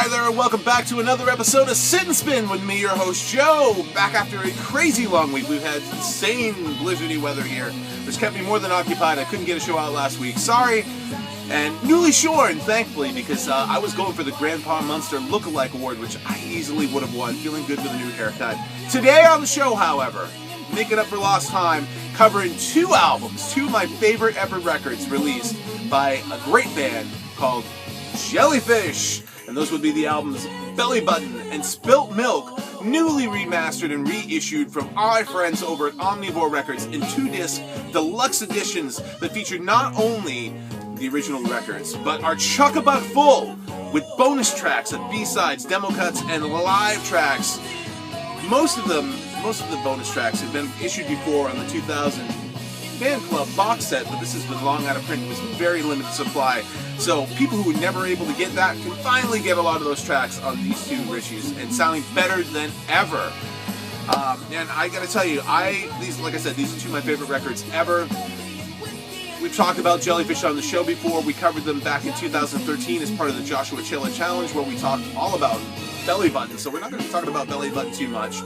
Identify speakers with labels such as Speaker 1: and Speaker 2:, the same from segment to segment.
Speaker 1: Hi there, and welcome back to another episode of Sit and Spin with me, your host Joe. Back after a crazy long week. We've had insane blizzardy weather here, which kept me more than occupied. I couldn't get a show out last week. Sorry. And newly shorn, thankfully, because I was going for the Grandpa Munster Lookalike Award, which I easily would have won. Feeling good with a new haircut. Today on the show, however, making up for lost time, covering two albums, two of my favorite ever records released by a great band called Jellyfish. And those would be the albums Bellybutton and Spilt Milk, newly remastered and reissued from our friends over at Omnivore Records in 2-disc deluxe editions that feature not only the original records, but are chock-a-block full with bonus tracks and B-sides, demo cuts, and live tracks. Most of the bonus tracks have been issued before on the 2000 Fan Club box set, but this has been long out of print. It was very limited supply. So people who were never able to get that can finally get a lot of those tracks on these two Reissues and sounding better than ever. And I gotta tell you, like I said, these are two of my favorite records ever. We've talked about Jellyfish on the show before. We covered them back in 2013 as part of the Joshua Chilla Challenge, where we talked all about Bellybutton. So we're not going to be talking about Bellybutton too much.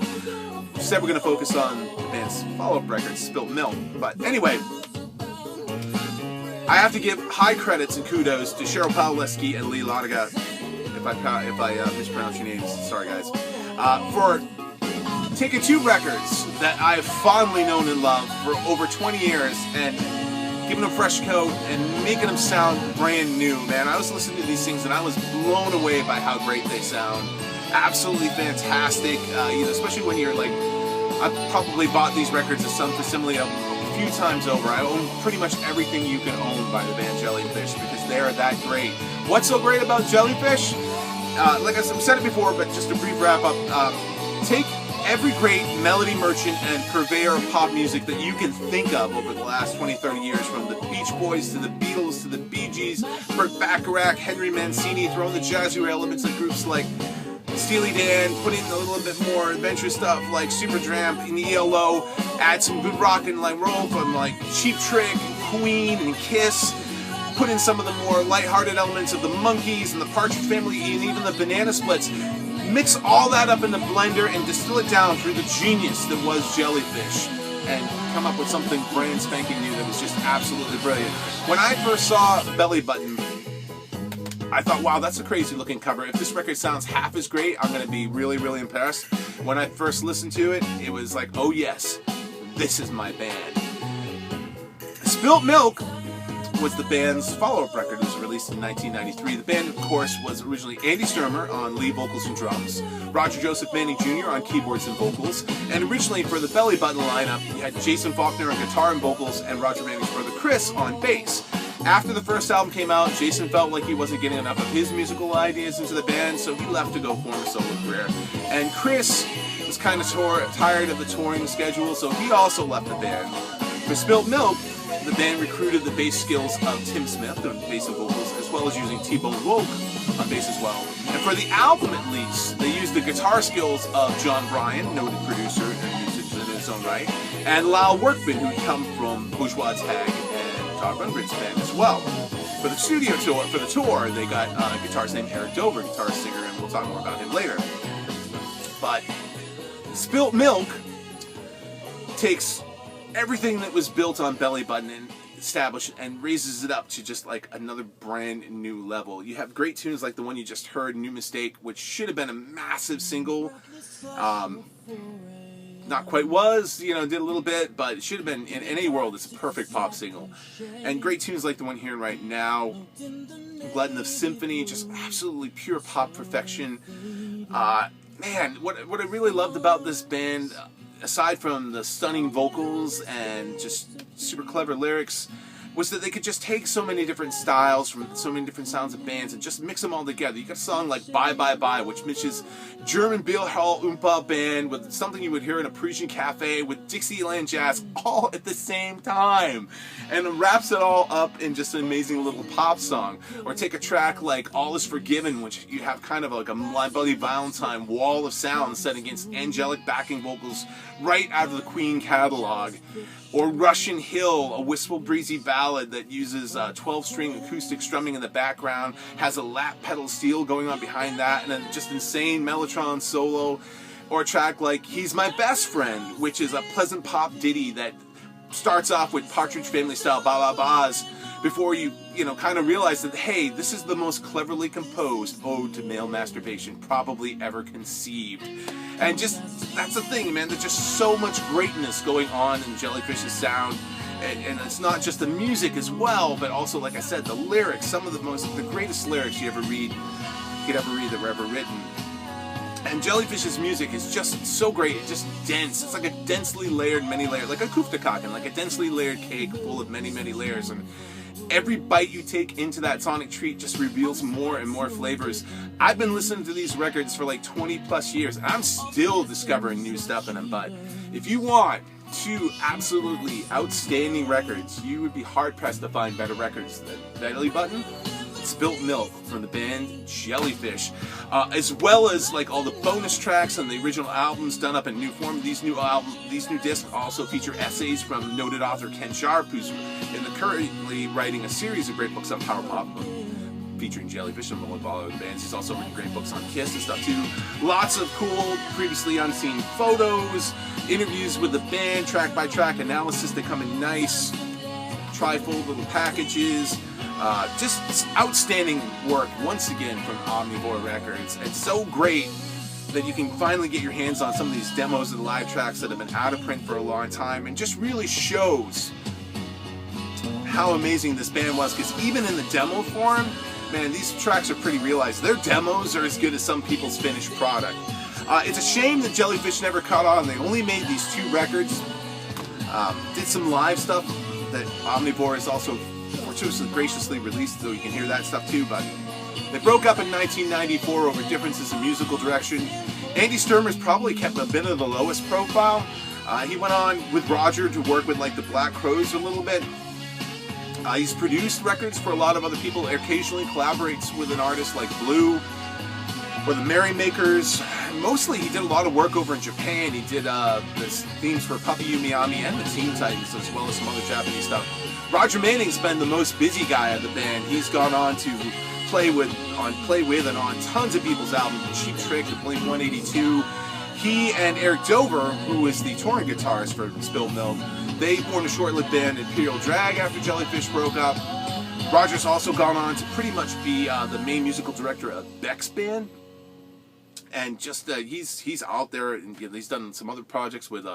Speaker 1: Instead, we're going to focus on the band's follow-up record, Spilt Milk. But anyway, I have to give high credits and kudos to Cheryl Pawlowski and Lee Lodiga, if I mispronounce your names, sorry guys, for taking two records that I have fondly known and loved for over 20 years and giving them a fresh coat and making them sound brand new, man. I was listening to these things and I was blown away by how great they sound. Absolutely fantastic, especially when you're like, I've probably bought these records of some facsimile a few times over. I own pretty much everything you can own by the band Jellyfish because they are that great. What's so great about Jellyfish? Like I said it before, but just a brief wrap up. Take every great melody merchant and purveyor of pop music that you can think of over the last 20-30 years, from the Beach Boys to the Beatles to the Bee Gees, Burt Bacharach, Henry Mancini, throw in the jazzier elements of groups like Steely Dan, put in a little bit more adventurous stuff like Supertramp and ELO, add some good rock and like roll from like Cheap Trick and Queen and Kiss, put in some of the more lighthearted elements of the Monkees and the Partridge Family and even the Banana Splits. Mix all that up in the blender and distill it down through the genius that was Jellyfish and come up with something brand spanking new that was just absolutely brilliant. When I first saw Bellybutton, I thought, wow, that's a crazy looking cover. If this record sounds half as great, I'm going to be really, really impressed. When I first listened to it, it was like, oh yes, this is my band. Spilt Milk was the band's follow-up record. It was released in 1993. The band, of course, was originally Andy Sturmer on lead vocals and drums, Roger Joseph Manning Jr. on keyboards and vocals, and originally for the Bellybutton lineup, you had Jason Faulkner on guitar and vocals and Roger Manning's brother Chris on bass. After the first album came out, Jason felt like he wasn't getting enough of his musical ideas into the band, so he left to go form a solo career. And Chris was kind of tired of the touring schedule, so he also left the band. For Spilt Milk, the band recruited the bass skills of Tim Smith on bass and vocals, as well as using T-Bone Wolk on bass as well. And for the album, at least, they used the guitar skills of John Bryan, noted producer and musician in his own right, and Lyle Workman, who'd come from Bourgeois Tag and Todd Rundgren's band as well. For the studio tour, they got a guitarist named Eric Dover, guitar singer, and we'll talk more about him later. But Spilt Milk takes everything that was built on Bellybutton and established and raises it up to just like another brand new level. You have great tunes like the one you just heard, New Mistake, which should have been a massive single. Not quite was, did a little bit, but it should have been, in any world, it's a perfect pop single. And great tunes like the one hearing right now, Glutton of Symphony, just absolutely pure pop perfection. Man, what I really loved about this band, aside from the stunning vocals and just super clever lyrics, was that they could just take so many different styles from so many different sounds of bands and just mix them all together. You got a song like Bye Bye Bye, which mixes German Bierhall Oompa band with something you would hear in a Parisian cafe with Dixieland jazz all at the same time, and wraps it all up in just an amazing little pop song. Or take a track like All Is Forgiven, which you have kind of like a My Bloody Valentine wall of sound set against angelic backing vocals right out of the Queen catalog. Or Russian Hill, a wistful breezy ballad that uses 12-string acoustic strumming in the background, has a lap pedal steel going on behind that, and a just insane mellotron solo. Or a track like He's My Best Friend, which is a pleasant pop ditty that starts off with Partridge Family style ba ba ba's before you kind of realize that, hey, this is the most cleverly composed ode to male masturbation probably ever conceived. And just, that's the thing, man, there's just so much greatness going on in Jellyfish's sound. And it's not just the music as well, but also, like I said, the lyrics, some of the greatest lyrics you could ever read that were ever written. And Jellyfish's music is just so great. It's just dense. It's like a densely layered, many layered, like a kufta like a densely layered cake full of many, many layers. And every bite you take into that sonic treat just reveals more and more flavors. I've been listening to these records for like 20 plus years, and I'm still discovering new stuff in them. But if you want two absolutely outstanding records, you would be hard pressed to find better records than Bellybutton, Spilt Milk from the band Jellyfish, as well as like all the bonus tracks and the original albums done up in new form. These new discs also feature essays from noted author Ken Sharp, who's currently writing a series of great books on power pop featuring Jellyfish and one of the bands. He's also written great books on Kiss and stuff too. Lots of cool, previously unseen photos, interviews with the band, track by track analysis. They come in nice trifold little packages. Just outstanding work once again from Omnivore Records. It's so great that you can finally get your hands on some of these demos and live tracks that have been out of print for a long time, and just really shows how amazing this band was, because even in the demo form, man, these tracks are pretty realized. Their demos are as good as some people's finished product. It's a shame that Jellyfish never caught on. They only made these 2 records. Did some live stuff that Omnivore has also fortuitously graciously released, so you can hear that stuff too. But they broke up in 1994 over differences in musical direction. Andy Sturmer's probably kept a bit of the lowest profile. He went on with Roger to work with like the Black Crowes a little bit. He's produced records for a lot of other people. Occasionally collaborates with an artist like Blue or the Merrymakers. Mostly he did a lot of work over in Japan. He did the themes for Puppy Yumi-Ami and the Teen Titans, as well as some other Japanese stuff. Roger Manning's been the most busy guy of the band. He's gone on to play with and on tons of people's albums. Cheap Trick, Blink-182. He and Eric Dover, who is the touring guitarist for Spilt Milk, they formed a short-lived band, Imperial Drag, after Jellyfish broke up. Roger's also gone on to pretty much be the main musical director of Beck's band. And just, he's out there, and he's done some other projects with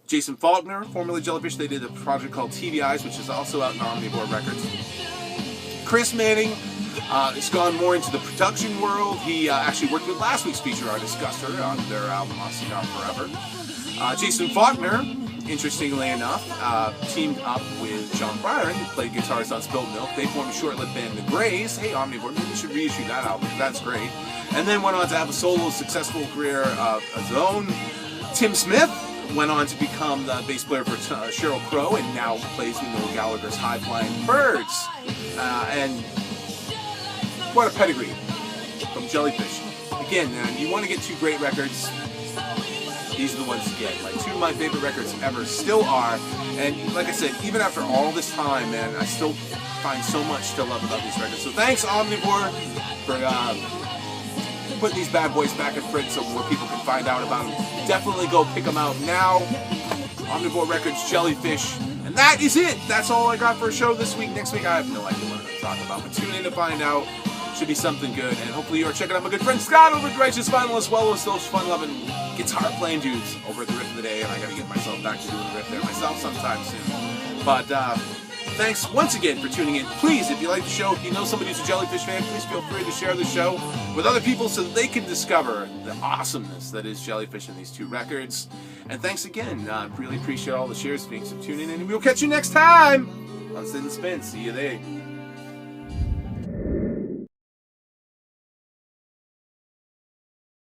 Speaker 1: Jason Faulkner, formerly Jellyfish. They did a project called TV Eyes, which is also out in Omnivore Records. Chris Manning has gone more into the production world. He actually worked with last week's feature artist, Guster, on their album, Austin Out Forever. Jason Faulkner, interestingly enough, teamed up with John Byron, who played guitars on Spilt Milk. They formed a short-lived band, The Grays. Hey, Omnivore, maybe we should reissue that album. That's great. And then went on to have a solo successful career of his own. Tim Smith went on to become the bass player for Sheryl Crow, and now plays with Noel Gallagher's High Flying Birds. And what a pedigree from Jellyfish. Again, man, you want to get 2 great records, these are the ones to get. Like 2 of my favorite records ever still are. And like I said, even after all this time, man, I still find so much to love about these records. So thanks, Omnivore, for putting these bad boys back in print so more people can find out about them. Definitely go pick them out now. Omnivore Records, Jellyfish. And that is it. That's all I got for a show this week. Next week, I have no idea what I'm going to talk about. But tune in to find out. Should be something good. And hopefully you're checking out my good friend Scott over at Reissues Vinyl, as well as those fun-loving guitar-playing dudes over at the Riff of the Day. And I got to get myself back to doing the riff there myself sometime soon. But thanks once again for tuning in. Please, if you like the show, if you know somebody who's a Jellyfish fan, please feel free to share the show with other people so that they can discover the awesomeness that is Jellyfish in these 2 records. And thanks again. Really appreciate all the shares. Thanks for tuning in. And we'll catch you next time on Sit and Spin. See you there.